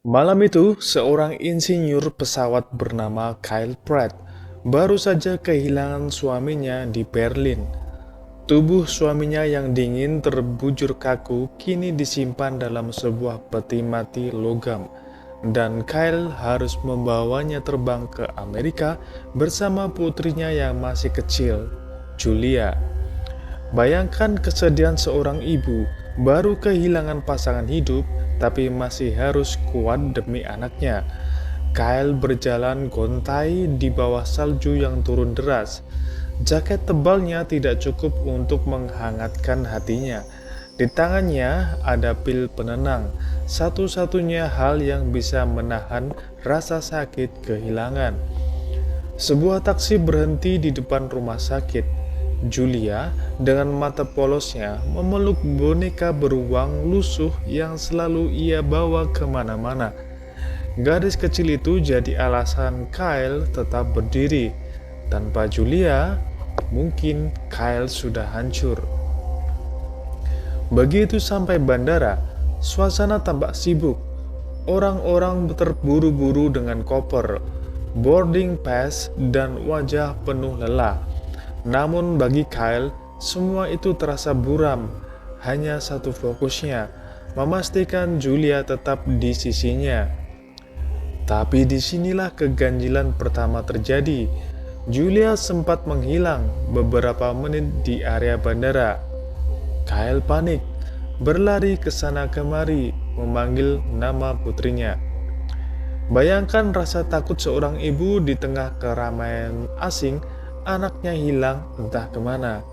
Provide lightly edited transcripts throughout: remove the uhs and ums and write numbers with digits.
Malam itu, seorang insinyur pesawat bernama Kyle Pratt baru saja kehilangan suaminya di Berlin. Tubuh suaminya yang dingin terbujur kaku kini disimpan dalam sebuah peti mati logam, dan Kyle harus membawanya terbang ke Amerika bersama putrinya yang masih kecil, Julia. Bayangkan kesedihan seorang ibu baru kehilangan pasangan hidup tapi masih harus kuat demi anaknya. Kyle berjalan gontai di bawah salju yang turun deras. Jaket tebalnya tidak cukup untuk menghangatkan hatinya. Di tangannya ada pil penenang, satu-satunya hal yang bisa menahan rasa sakit kehilangan. Sebuah taksi berhenti di depan rumah sakit. Julia dengan mata polosnya memeluk boneka beruang lusuh yang selalu ia bawa kemana-mana. Gadis kecil itu jadi alasan Kyle tetap berdiri. Tanpa Julia, mungkin Kyle sudah hancur. Begitu sampai bandara, suasana tampak sibuk. Orang-orang terburu-buru dengan koper, boarding pass, dan wajah penuh lelah. Namun bagi Kyle, semua itu terasa buram. Hanya satu fokusnya, memastikan Julia tetap di sisinya. Tapi disinilah keganjilan pertama terjadi. Julia sempat menghilang beberapa menit di area bandara. Kyle panik, berlari ke sana kemari, memanggil nama putrinya. Bayangkan rasa takut seorang ibu di tengah keramaian asing, anaknya hilang entah kemana.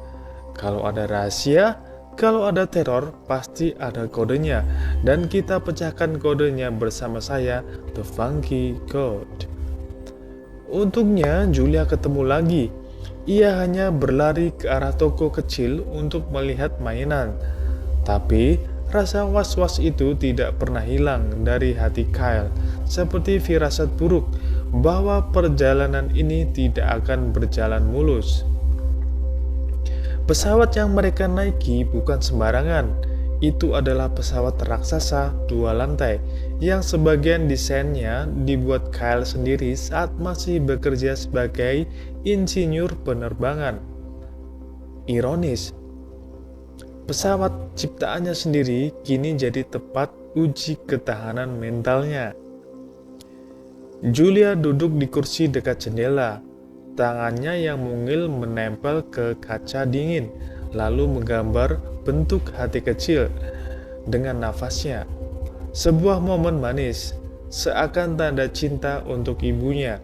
Kalau ada rahasia, kalau ada teror, pasti ada kodenya. Dan kita pecahkan kodenya bersama saya, The Funky Code. Untungnya Julia ketemu lagi. Ia hanya berlari ke arah toko kecil untuk melihat mainan. Tapi rasa was-was itu tidak pernah hilang dari hati Kyle, seperti firasat buruk bahwa perjalanan ini tidak akan berjalan mulus. Pesawat yang mereka naiki bukan sembarangan. Itu adalah pesawat raksasa 2 lantai yang sebagian desainnya dibuat Kyle sendiri saat masih bekerja sebagai insinyur penerbangan. Ironis, pesawat ciptaannya sendiri kini jadi tempat uji ketahanan mentalnya. Julia duduk di kursi dekat jendela. Tangannya yang mungil menempel ke kaca dingin, lalu menggambar bentuk hati kecil dengan nafasnya. Sebuah momen manis, seakan tanda cinta untuk ibunya.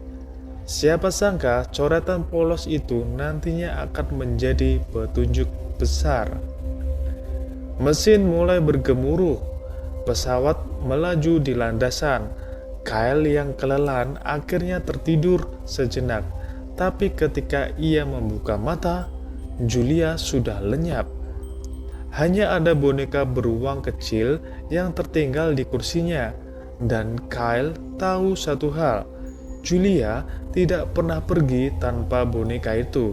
Siapa sangka coretan polos itu nantinya akan menjadi petunjuk besar. Mesin mulai bergemuruh, pesawat melaju di landasan. Kyle yang kelelahan akhirnya tertidur sejenak. Tapi ketika ia membuka mata, Julia sudah lenyap. Hanya ada boneka beruang kecil yang tertinggal di kursinya. Dan Kyle tahu satu hal, Julia tidak pernah pergi tanpa boneka itu.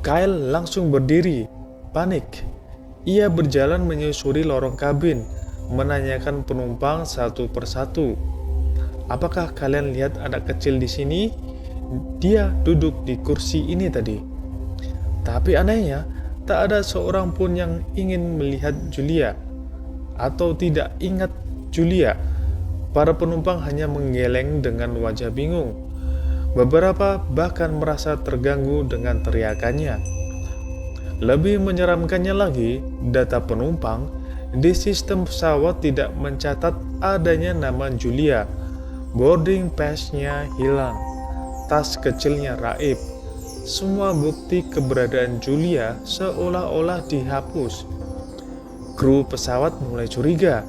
Kyle langsung berdiri, panik. Ia berjalan menyusuri lorong kabin, menanyakan penumpang satu persatu. Apakah kalian lihat anak kecil di sini? Dia duduk di kursi ini tadi. Tapi anehnya, tak ada seorang pun yang ingin melihat Julia atau tidak ingat Julia. Para penumpang hanya menggeleng dengan wajah bingung. Beberapa bahkan merasa terganggu dengan teriakannya. Lebih menyeramkannya lagi, data penumpang di sistem pesawat tidak mencatat adanya nama Julia. Boarding pass-nya hilang. Tas kecilnya raib. Semua bukti keberadaan Julia seolah-olah dihapus. Kru pesawat mulai curiga.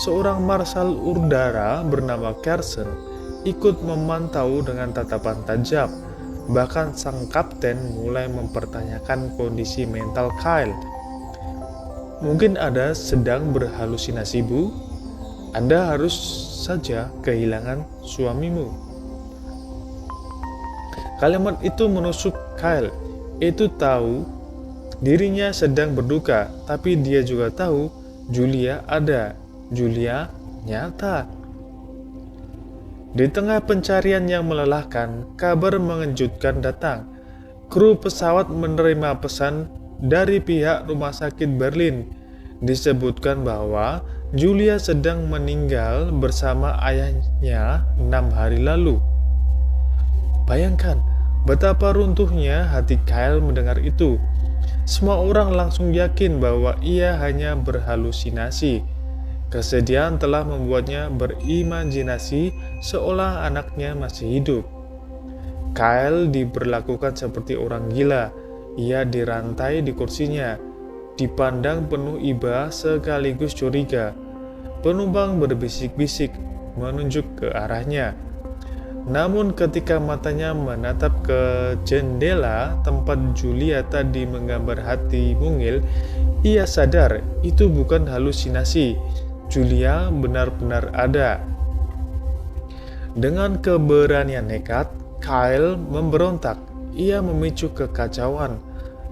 Seorang marshal udara bernama Carson ikut memantau dengan tatapan tajam. Bahkan sang kapten mulai mempertanyakan kondisi mental Kyle. Mungkin Anda sedang berhalusinasi, Bu. Anda harus saja kehilangan suamimu. Kalimat itu menusuk Kyle. Itu tahu dirinya sedang berduka, tapi dia juga tahu Julia ada. Julia nyata. Di tengah pencarian yang melelahkan, kabar mengejutkan datang. Kru pesawat menerima pesan dari pihak rumah sakit Berlin. Disebutkan bahwa Julia sedang meninggal bersama ayahnya 6 hari lalu. Bayangkan betapa runtuhnya hati Kyle mendengar itu. Semua orang langsung yakin bahwa ia hanya berhalusinasi. Kesedihan telah membuatnya berimajinasi seolah anaknya masih hidup. Kyle diperlakukan seperti orang gila. Ia dirantai di kursinya, dipandang penuh iba sekaligus curiga. Penumpang berbisik-bisik menunjuk ke arahnya. Namun ketika matanya menatap ke jendela tempat Julia tadi menggambar hati mungil, ia sadar itu bukan halusinasi. Julia benar-benar ada. Dengan keberanian nekat, Kyle memberontak. Ia memicu kekacauan.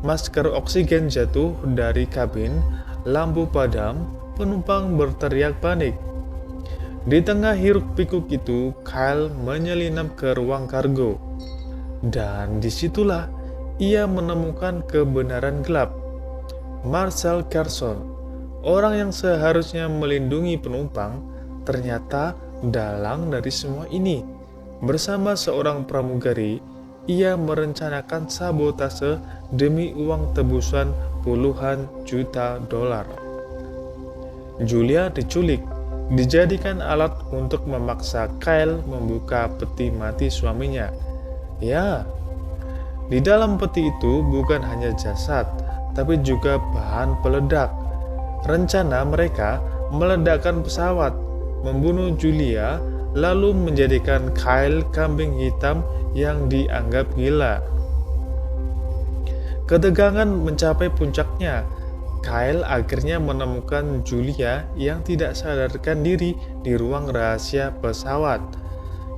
Masker oksigen jatuh dari kabin, lampu padam, penumpang berteriak panik. Di tengah hiruk-pikuk itu, Kyle menyelinap ke ruang kargo. Dan disitulah ia menemukan kebenaran gelap. Marcel Carson, orang yang seharusnya melindungi penumpang, ternyata dalang dari semua ini. Bersama seorang pramugari, ia merencanakan sabotase demi uang tebusan puluhan juta dolar. Julia diculik, dijadikan alat untuk memaksa Kyle membuka peti mati suaminya. Ya, di dalam peti itu bukan hanya jasad, tapi juga bahan peledak. Rencana mereka meledakkan pesawat, membunuh Julia, lalu menjadikan Kyle kambing hitam yang dianggap gila. Ketegangan mencapai puncaknya. Kyle akhirnya menemukan Julia yang tidak sadarkan diri di ruang rahasia pesawat.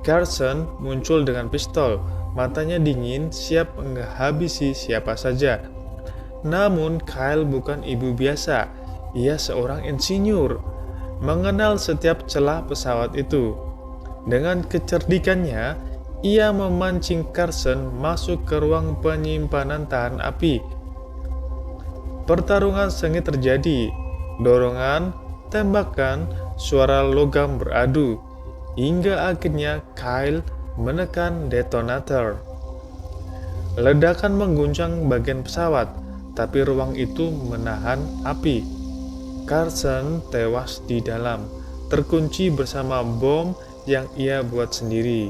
Carson muncul dengan pistol, matanya dingin, siap menghabisi siapa saja. Namun Kyle bukan ibu biasa, ia seorang insinyur, mengenal setiap celah pesawat itu. Dengan kecerdikannya, ia memancing Carson masuk ke ruang penyimpanan tahan api. Pertarungan sengit terjadi, dorongan, tembakan, suara logam beradu, hingga akhirnya Kyle menekan detonator. Ledakan mengguncang bagian pesawat, tapi ruang itu menahan api. Carson tewas di dalam, terkunci bersama bom yang ia buat sendiri.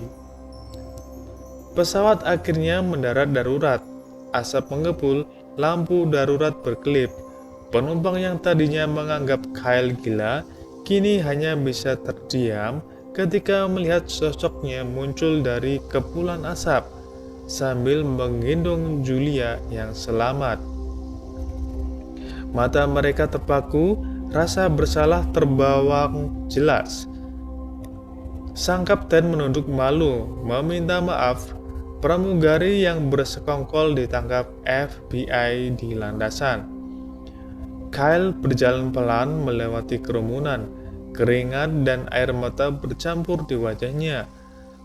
Pesawat akhirnya mendarat darurat, asap mengepul, lampu darurat berkelip. Penumpang yang tadinya menganggap Kyle gila, kini hanya bisa terdiam ketika melihat sosoknya muncul dari kepulan asap, sambil menggendong Julia yang selamat. Mata mereka terpaku, rasa bersalah terbawang jelas. Sang kapten menunduk malu, meminta maaf. Pramugari yang bersekongkol ditangkap FBI di landasan. Kyle berjalan pelan melewati kerumunan, keringat dan air mata bercampur di wajahnya.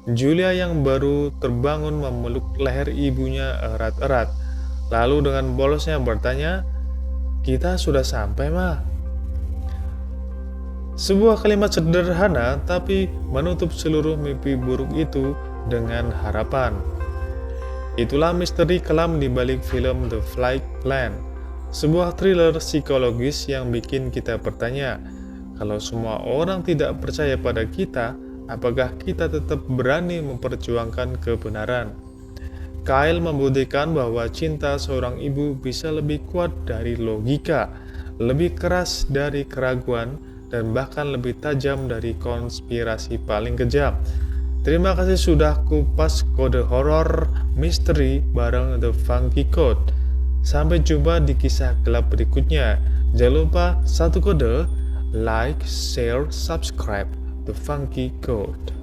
Julia yang baru terbangun memeluk leher ibunya erat-erat, lalu dengan bolosnya bertanya, "Kita sudah sampai, Ma?" Sebuah kalimat sederhana tapi menutup seluruh mimpi buruk itu dengan harapan. Itulah misteri kelam di balik film The Flight Plan, sebuah thriller psikologis yang bikin kita bertanya, kalau semua orang tidak percaya pada kita, apakah kita tetap berani memperjuangkan kebenaran? Kyle membuktikan bahwa cinta seorang ibu bisa lebih kuat dari logika, lebih keras dari keraguan, dan bahkan lebih tajam dari konspirasi paling kejam. Terima kasih sudah kupas kode horor misteri bareng The Funky Code. Sampai jumpa di kisah gelap berikutnya. Jangan lupa satu kode, like, share, subscribe The Funky Code.